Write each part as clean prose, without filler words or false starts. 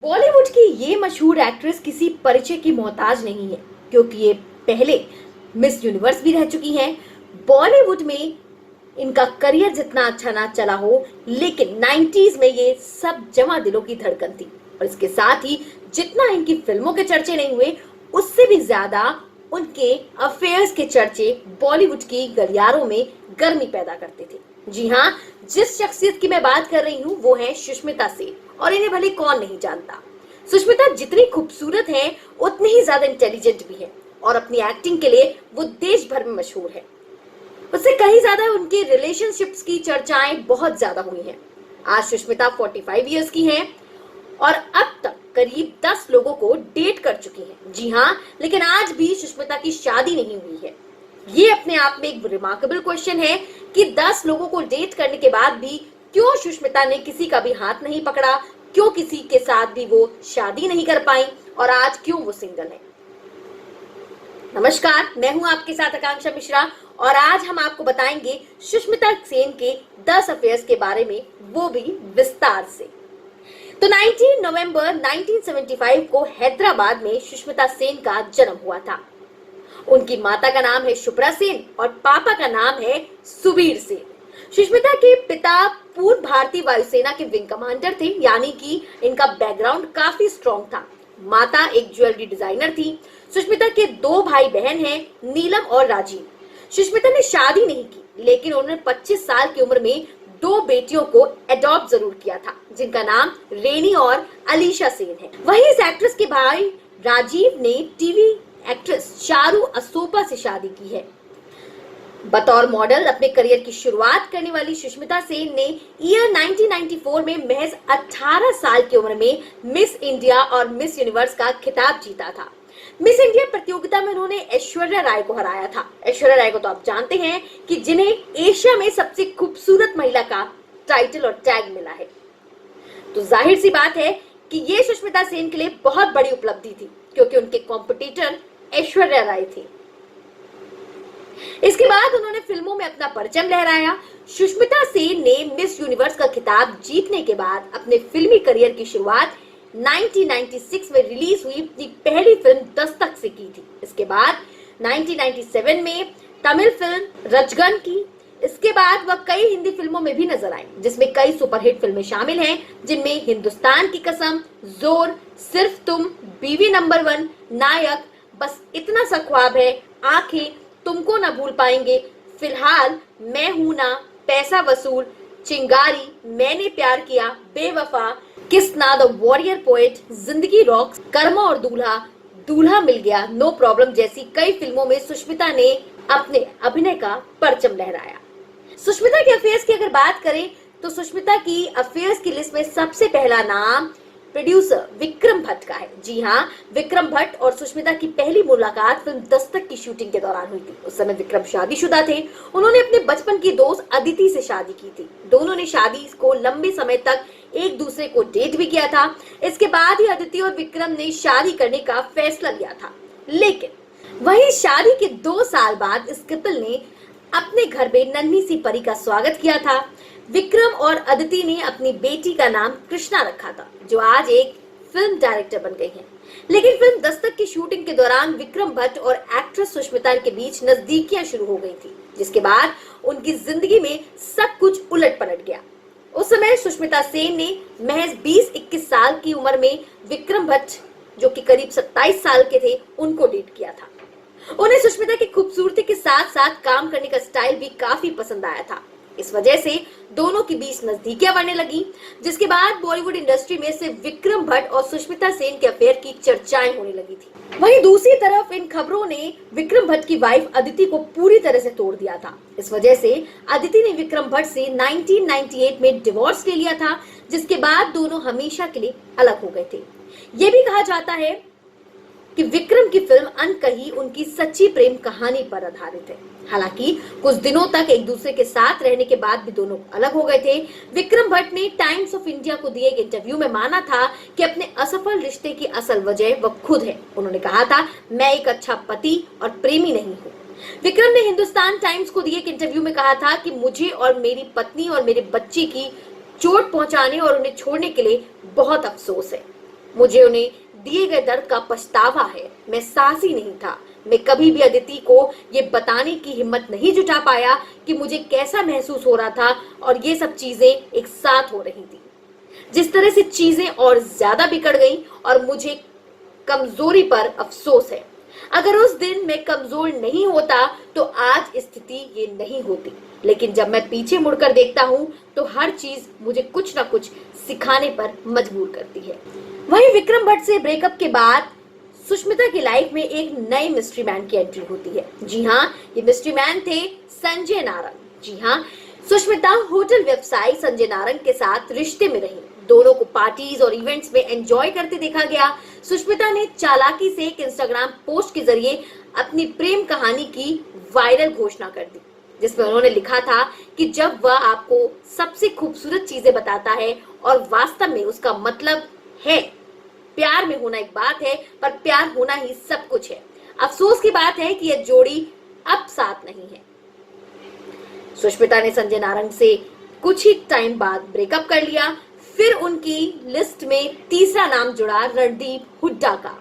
बॉलीवुड की ये मशहूर एक्ट्रेस किसी परिचय की मोहताज नहीं है, क्योंकि ये पहले मिस यूनिवर्स भी रह चुकी हैं। बॉलीवुड में इनका करियर जितना अच्छा ना चला हो, लेकिन 90s में ये सब जमा दिलों की धड़कन थी। और इसके साथ ही जितना इनकी फिल्मों के चर्चे नहीं हुए, उससे भी ज्यादा उनके अफेयर्स के चर्चे बॉलीवुड की गलियारों में गर्मी पैदा करते थे। जी हाँ, जिस शख्सियत की मैं बात कर रही हूँ वो है सुष्मिता सेन, और इन्हें भले कौन नहीं जानता। सुष्मिता जितनी खूबसूरत है उतनी ही ज्यादा इंटेलिजेंट भी है, और अपनी एक्टिंग के लिए वो देश भर में मशहूर है। उससे कहीं ज्यादा उनके रिलेशनशिप्स की चर्चाएं बहुत ज्यादा हुई हैं। आज सुष्मिता 45 इयर्स की हैं और अब तक करीब 10 लोगों को डेट कर चुकी हैं। जी हाँ, लेकिन आज भी सुष्मिता की शादी नहीं हुई है। ये अपने आप में एक रिमार्केबल क्वेश्चन है कि 10 लोगों को डेट करने के बाद भी क्यों सुष्मिता ने किसी का भी हाथ नहीं पकड़ा, क्यों किसी के साथ भी वो शादी नहीं कर पाई, और आज क्यों वो सिंगल है। नमस्कार, मैं हूं आपके साथ आकांक्षा मिश्रा, और आज हम आपको बताएंगे सुष्मिता सेन के 10 अफेयर्स के बारे में, वो भी विस्तार से। तो 19 नवंबर 1975 को हैदराबाद में सुष्मिता सेन का जन्म हुआ था। उनकी माता का नाम है शुभ्रा सेन और पापा का नाम है सुबीर सेन। सुष्मिता के पिता पूर्व भारतीय वायुसेना के विंग कमांडर थे, यानी कि इनका बैकग्राउंड काफी स्ट्रॉन्ग था। माता एक ज्वेलरी डिजाइनर थी। सुष्मिता के 2 भाई बहन हैं, नीलम और राजीव। सुष्मिता ने शादी नहीं की, लेकिन उन्होंने 25 साल की उम्र में 2 बेटियों को एडॉप्ट जरूर किया था, जिनका नाम रेनी और अलीशा सेन है। वहीं इस एक्ट्रेस के भाई राजीव ने टीवी एक्ट्रेस चारू असोपा से शादी की है। बतौर मॉडल अपने करियर की शुरुआत करने वाली सुष्मिता सेन ने ईयर 1994 में महज 18 साल की उम्र में मिस इंडिया और मिस यूनिवर्स का खिताब जीता था। मिस इंडिया प्रतियोगिता में उन्होंने ऐश्वर्या राय को हराया था। ऐश्वर्या राय को तो आप जानते हैं कि जिन्हें एशिया में सबसे खूबसूरत महिला का टाइटल और टैग मिला है। तो जाहिर सी बात है कि ये सुष्मिता सेन के लिए बहुत बड़ी उपलब्धि थी, क्योंकि उनके कॉम्पिटिटर ऐश्वर्या राय थी। इसके बाद उन्होंने फिल्मों में अपना परचम लहराया। सुष्मिता सेन ने मिस यूनिवर्स का खिताब जीतने के बाद अपने फिल्मी करियर की शुरुआत 1996 में रिलीज हुई अपनी पहली फिल्म दस्तक से की थी। इसके बाद 1997 में तमिल फिल्म रजगन की। इसके बाद वह कई हिंदी फिल्मों में भी नजर आई, जिसमें कई सुपरहिट फिल्में शामिल हैं, जिनमें हिंदुस्तान की कसम, जोर, सिर्फ तुम, बीवी नंबर 1, नायक, बस इतना सा ख्वाब है, आंखें, तुमको न भूल पाएंगे, फिलहाल, मैं हूं ना, पैसा वसूल, चिंगारी, मैंने प्यार किया, बेवफा, किसना, द वॉरियर पोएट, जिंदगी रॉक्स, कर्मा और दूल्हा, दूल्हा मिल गया, नो प्रॉब्लम जैसी कई फिल्मों में सुष्मिता ने अपने अभिनय का परचम लहराया। सुष्मिता के अफेयर्स की अगर बात करें तो सुष्मिता की अफेयर्स की लिस्ट में सबसे पहला नाम प्रोड्यूसर विक्रम भट्ट का है। जी हाँ, विक्रम भट्ट और सुष्मिता की पहली मुलाकात फिल्म दस्तक की शूटिंग के दौरान हुई थी। उस समय विक्रम शादीशुदा थे। उन्होंने अपने बचपन की दोस्त अदिति से शादी की थी। दोनों ने शादी को लंबे समय तक एक दूसरे को डेट भी किया था। इसके बाद ही अदिति और विक्रम ने शादी करने का फैसला लिया था, लेकिन वही शादी के 2 साल बाद इस कपल ने अपने घर में नन्ही सी परी का स्वागत किया था। विक्रम और अदिति ने अपनी बेटी का नाम कृष्णा रखा था, जो आज एक फिल्म डायरेक्टर बन गई हैं। लेकिन फिल्म दस्तक की शूटिंग के दौरान विक्रम भट्ट और एक्ट्रेस सुष्मिता के बीच नजदीकियां शुरू हो गई थी, जिसके बाद उनकी जिंदगी में सब कुछ उलट पलट गया। उस समय सुष्मिता सेन ने महज 20-21 साल की उम्र में विक्रम भट्ट, जो कि करीब 27 साल के थे, उनको डेट किया था। उन्हें सुष्मिता की खूबसूरती के साथ साथ काम करने का स्टाइल भी काफी पसंद आया था। इस वजह से दोनों के बीच नजदीकियां बढ़ने लगी, जिसके बाद बॉलीवुड इंडस्ट्री में से विक्रम भट्ट और सुष्मिता सेन के अफेयर की चर्चाएं होने लगी थी। वहीं दूसरी तरफ इन खबरों ने विक्रम भट्ट की वाइफ अदिति को पूरी तरह से तोड़ दिया था। इस वजह से अदिति ने विक्रम भट्ट से 1998 में डिवोर्स ले लिया था, जिसके बाद दोनों हमेशा के लिए अलग हो गए थे। ये भी कहा जाता है कि विक्रम की फिल्म अनकही उनकी सच्ची प्रेम कहानी पर आधारित है। हालांकि कुछ दिनों तक एक दूसरे के साथ रहने के बाद भी दोनों अलग हो गए थे। विक्रम भट्ट ने टाइम्स ऑफ इंडिया को दिए एक इंटरव्यू में माना था कि अपने असफल रिश्ते की असल वजह वह खुद है। उन्होंने कहा था, मैं एक अच्छा पति और प्रेमी नहीं हूँ। विक्रम ने हिंदुस्तान टाइम्स को दिए एक इंटरव्यू में कहा था कि मुझे और मेरी पत्नी और मेरे बच्चे की चोट पहुंचाने और उन्हें छोड़ने के लिए बहुत अफसोस है। मुझे उन्हें दिए गए दर्द का पछतावा है। मैं साहसी नहीं था। मैं कभी भी अदिति को ये बताने की हिम्मत नहीं जुटा पाया कि मुझे कैसा महसूस हो रहा था और ये सब चीजें एक साथ हो रही थी। जिस तरह से चीजें और ज्यादा बिगड़ गईं और मुझे कमजोरी पर अफसोस है। अगर उस दिन मैं कमजोर नहीं होता तो आज स्थिति ये नहीं होती। लेकिन जब मैं पीछे मुड़कर देखता हूँ तो हर चीज मुझे कुछ ना कुछ सिखाने पर मजबूर करती है। वहीं विक्रम भट्ट से ब्रेकअप के बाद सुष्मिता की लाइफ में एक नए मिस्ट्री मैन की एंट्री होती है। जी हाँ, ये मिस्ट्री मैन थे संजय नारंग। जी हाँ, सुष्मिता होटल व्यवसायी संजय नारंग के साथ रिश्ते में रही। दोनों को पार्टीज और इवेंट्स में एंजॉय करते देखा गया। सुष्मिता ने चालाकी से एक इंस्टाग्राम पोस्ट के जरिए अपनी प्रेम कहानी की वायरल घोषणा कर दी, जिसमें उन्होंने लिखा था कि जब वह आपको सबसे खूबसूरत चीजें बताता है और वास्तव में उसका मतलब है प्यार में होना एक बात है, पर प्यार होना ही सब कुछ है। अफसोस की बात है कि यह जोड़ी अब साथ नहीं है। सुष्मिता ने संजय नारंग से कुछ ही टाइम बाद ब्रेकअप कर लिया। फिर उनकी लिस्ट में तीसरा नाम जुड़ा रणदीप हुड्डा का।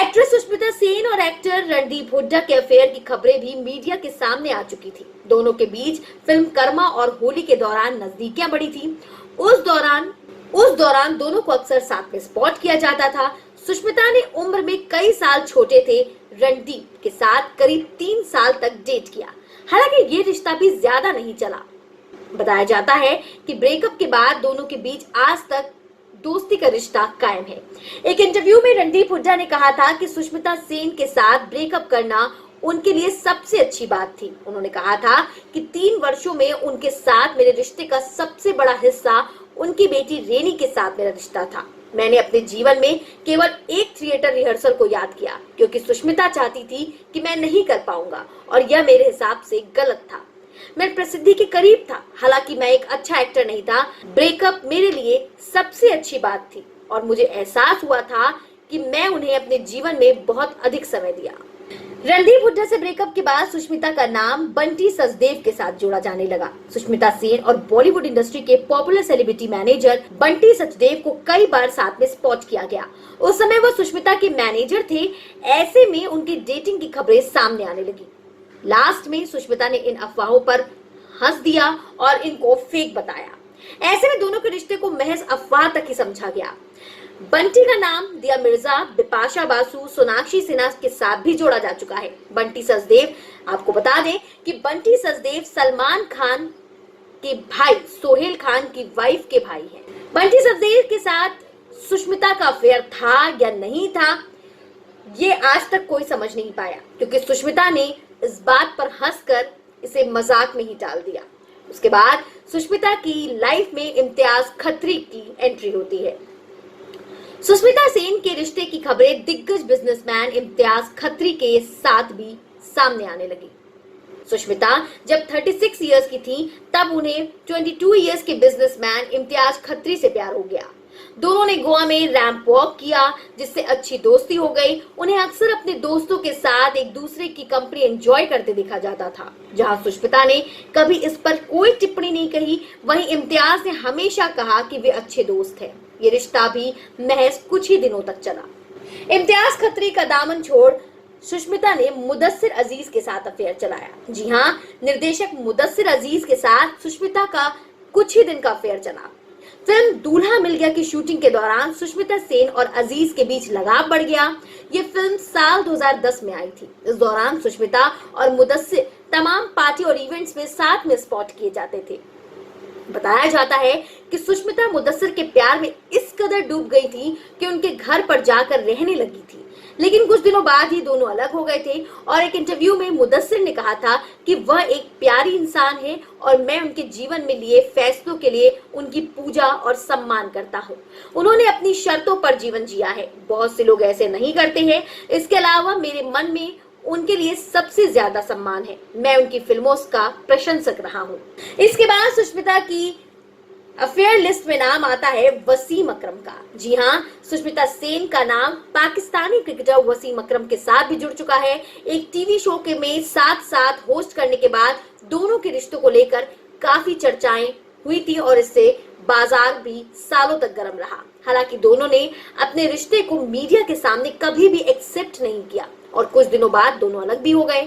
एक्ट्रेस सुष्मिता सेन और एक्टर रणदीप हुड्डा के अफेयर की खबरें भी मीडिया के सामने आ चुकी थी। दोनों के बीच फिल्म कर्मा और होली के दौरान नजदीकियां बढ़ी थी। उस दौरान दोनों को अक्सर साथ में स्पॉट किया जाता था। सुष्मिता ने उम्र में कई साल छोटे थे रणदीप के साथ करीब 3 साल तक डेट किया। हालांकि ये रिश्ता भी ज्यादा नहीं चला। बताया जाता है कि ब्रेकअप के बाद दोनों के बीच आज तक दोस्ती का रिश्ता कायम है। एक इंटरव्यू में रणदीप हुड्डा ने कहा था कि सुष्मिता सेन के साथ ब्रेकअप करना उनके लिए सबसे अच्छी बात थी। उन्होंने कहा था कि 3 वर्षों में उनके साथ मेरे रिश्ते का सबसे बड़ा हिस्सा उनकी बेटी रेनी के साथ मेरा रिश्ता था। मैंने अपने जीवन में केवल एक थिएटर रिहर्सल को याद किया क्योंकि सुष्मिता चाहती थी कि मैं नहीं कर पाऊंगा और यह मेरे हिसाब से गलत था। मैं प्रसिद्धि के करीब था, हालांकि मैं एक अच्छा एक्टर नहीं था। ब्रेकअप मेरे लिए सबसे अच्छी बात थी और मुझे एहसास हुआ था कि मैं उन्हें अपने जीवन में बहुत अधिक समय दिया। रणदीप हुड्डा से ब्रेकअप के बाद सुष्मिता का नाम बंटी सचदेव के साथ जोड़ा जाने लगा। सुष्मिता सेन और बॉलीवुड इंडस्ट्री के popular celebrity manager Bunty Sachdev को कई बार साथ में स्पॉट किया गया। उस समय वो सुष्मिता के मैनेजर थे। ऐसे में उनकी डेटिंग की खबरें सामने आने लगी। लास्ट में सुष्मिता ने इन अफवाहों पर हंस दिया और इनको फेक बताया। ऐसे में दोनों के रिश्ते को महज अफवाह तक ही समझा गया। बंटी का नाम दिया मिर्जा, बिपाशा बासु, सोनाक्षी सिन्हा के साथ भी जोड़ा जा चुका है। बंटी सचदेव, आपको बता दें कि बंटी सचदेव सलमान खान के भाई सोहेल खान की वाइफ के भाई हैं। बंटी सचदेव के साथ सुष्मिता का अफेयर था या नहीं था, ये आज तक कोई समझ नहीं पाया क्योंकि सुष्मिता ने इस बात पर हंसकर इसे मजाक में ही टाल दिया। उसके बाद सुष्मिता की लाइफ में इम्तियाज खत्री की एंट्री होती है। सुष्मिता सेन के रिश्ते की खबरें दिग्गज बिजनेसमैन इम्तियाज खत्री के साथ भी सामने आने लगी। सुष्मिता जब 36 इयर्स की थी तब उन्हें 22 इयर्स के बिजनेसमैन इम्तियाज खत्री से प्यार हो गया। दोनों ने गोवा में रैंप वॉक किया जिससे अच्छी दोस्ती हो गई। उन्हें अक्सर अपने दोस्तों के साथ एक दूसरे की कंपनी एंजॉय करते देखा जाता था। जहां सुष्मिता ने कभी इस पर कोई टिप्पणी नहीं कही, वहीं इम्तियाज ने हमेशा कहा कि वे अच्छे दोस्त हैं। ये रिश्ता भी महज कुछ ही दिनों तक चला। इम्तियाज खत्री का दामन छोड़ सुष्मिता ने मुदस्सिर अजीज के साथ अफेयर चलाया। जी हाँ, निर्देशक मुदस्सिर अजीज के साथ सुष्मिता का कुछ ही दिन का अफेयर चला। फिल्म दूल्हा मिल गया की शूटिंग के दौरान सुष्मिता सेन और अजीज के बीच लगाव बढ़ गया। ये फिल्म साल 2010 में आई थी। इस दौरान सुष्मिता और मुदस्सिर तमाम पार्टी और इवेंट्स में साथ में स्पॉट किए जाते थे। बताया जाता है कि सुष्मिता मुदस्सिर के प्यार में इस कदर डूब गई थी कि उनके घर पर जाकर रहने लगी थी। लेकिन कुछ दिनों बाद ही दोनों अलग हो गए थे और एक इंटरव्यू में मुदस्सिर ने कहा था कि वह एक प्यारी इंसान है और मैं उनके जीवन में लिए फैसलों के लिए उनकी पूजा और सम्मान करता हूँ। उन्होंने अपनी शर्तों पर जीवन जिया है। बहुत से लोग ऐसे नहीं करते हैं। इसके अलावा मेरे मन में उनके लिए सबसे ज्यादा सम्मान है। मैं उनकी फिल्मों का प्रशंसक रहा हूँ। इसके बाद सुष्मिता की अफेयर लिस्ट में नाम आता है वसीम अकरम का। जी हाँ, सुष्मिता सेन का नाम पाकिस्तानी क्रिकेटर वसीम अकरम के साथ भी जुड़ चुका है। एक टीवी शो के में साथ साथ होस्ट करने के बाद दोनों के रिश्तों को लेकर काफी चर्चाएं हुई थी और इससे बाजार भी सालों तक गर्म रहा। हालांकि दोनों ने अपने रिश्ते को मीडिया के सामने कभी भी एक्सेप्ट नहीं किया और कुछ दिनों बाद दोनों अलग भी हो गए।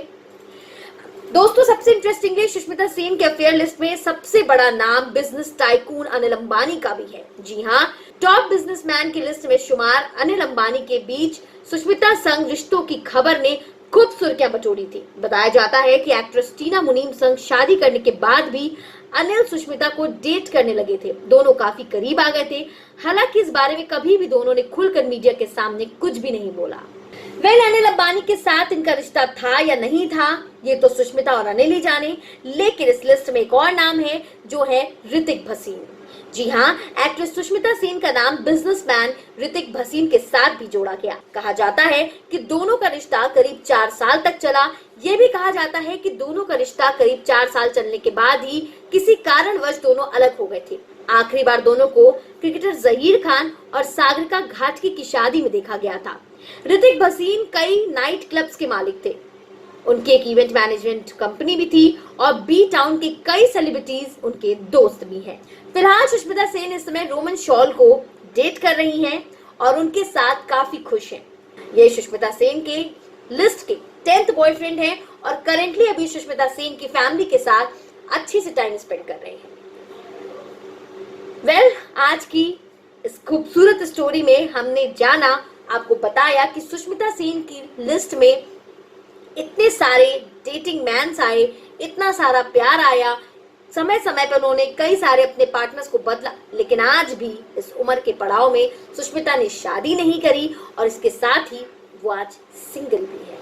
दोस्तों, सबसे इंटरेस्टिंगली सुष्मिता सेन के अफेयर लिस्ट में सबसे बड़ा नाम बिजनेस टाइकून अनिल अंबानी का भी है। जी हाँ, टॉप बिजनेसमैन की लिस्ट में शुमार अनिल अंबानी के बीच सुष्मिता संग रिश्तों की खबर ने खूब सुर्खियां बटोरी थी। बताया जाता है कि एक्ट्रेस टीना मुनीम संग शादी करने के बाद भी अनिल सुष्मिता को डेट करने लगे थे। दोनों काफी करीब आ गए थे। हालांकि इस बारे में कभी भी दोनों ने खुलकर मीडिया के सामने कुछ भी नहीं बोला। अनिल अंबानी के साथ इनका रिश्ता था या नहीं था, ये तो सुष्मिता और अनिल ही जाने। लेकिन इस लिस्ट में एक और नाम है, जो है ऋतिक भसीन। जी हाँ, एक्ट्रेस सुष्मिता सेन का नाम बिजनेसमैन ऋतिक भसीन के साथ भी जोड़ा गया। कहा जाता है कि दोनों का रिश्ता करीब 4 साल तक चला। ये भी कहा जाता है कि दोनों का रिश्ता करीब 4 साल चलने के बाद ही किसी कारणवश दोनों अलग हो गए थे। आखिरी बार दोनों को क्रिकेटर जहीर खान और सागरिका घाटगी की शादी में देखा गया था। ऋतिक भसीन कई नाइट क्लब्स के मालिक थे। उनकी एक इवेंट मैनेजमेंट कंपनी भी थी और बी टाउन के कई सेलिब्रिटीज उनके दोस्त भी हैं। फिलहाल सुष्मिता सेन इस समय रोमन शॉल को डेट कर रही हैं और उनके साथ काफी खुश हैं। ये सुष्मिता सेन के लिस्ट के 10th बॉयफ्रेंड हैं और करेंटली अभी सुष्मिता सेन की फैमिली के साथ अच्छे से टाइम स्पेंड कर रहे हैं। आज की इस खूबसूरत स्टोरी में हमने जाना, आपको बताया कि सुष्मिता सेन की लिस्ट में इतने सारे डेटिंग मैन्स आए, इतना सारा प्यार आया, समय समय पर उन्होंने कई सारे अपने पार्टनर्स को बदला, लेकिन आज भी इस उम्र के पड़ाव में सुष्मिता ने शादी नहीं करी और इसके साथ ही वो आज सिंगल भी है।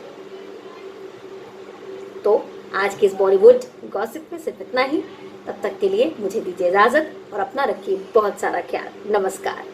तो आज के इस बॉलीवुड गॉसिप में सिर्फ इतना ही। तब तक के लिए मुझे दीजिए इजाजत और अपना रखिए बहुत सारा ख्याल। नमस्कार।